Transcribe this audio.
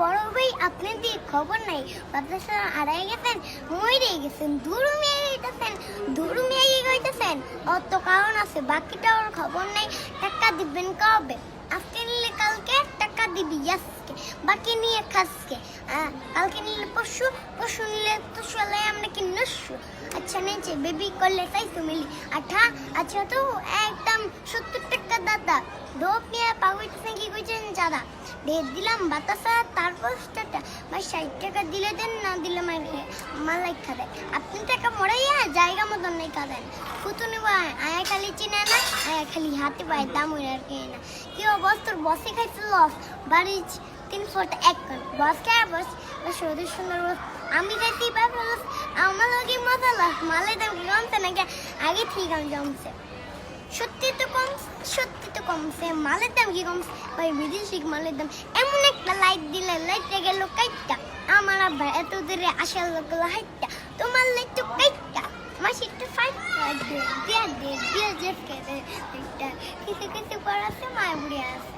বড় ভাই আপনাদের খবর নাই বাতাসে হারাই গেছেন মরে গেছেন দুরুমিয়ে গেছেন দুরুমিয়ে গেছেন অত কারণ আছে বাকিটার খবর নাই টাকা দিবেন কবে আজকে নিলে কালকে টাকা দিবি আজকে বাকি নিয়ে খাসকে কালকে নিলে পরশু পরশু নিলে তো চলে আমরা কি নস্যু আচ্ছা নিচে বেবি করলে তাই তুমি আঠা আচ্ছা তো একদম 70 টাকা দাদা ডোপ নিয়ে পাউইতে কি কইছেন দাদা দিয়ে দিলাম বাতাসা তারপর টাকা ভাই 60 টাকা দিলে দেন না দিলে মালাই খাবে আপনি টাকা মরাইয়া জায়গা মতন নাই খাবেন ফুতুনি ভাই আয়া খালি চিনে না আয়া খালি হাতে পায় দাম হইল আর কি না কি অবস্থা বসে খাইছে লস বাড়ি 3 ফুট 1 কোন বস খায় বস সুন্দর সুন্দর বস আমি খাইতে পারবো আমার লগে মজা লাগ মালাই দাম কমছে নাকি আগে ঠিক আমি জমছে সত্যি তো কমছে মালের দাম কি কমছে ভাই বিদেশি মালের দাম এমন একটা লাইট দিলে লাইটে গেল কাইটটা আমার আবার এত দূরে আসার লোক হাইটটা তোমার লাইট তো কাইটটা মাসি একটু ফাইট দিয়ে জেফ খেতে কিছু কিছু করাছে মায় বুড়ি আছে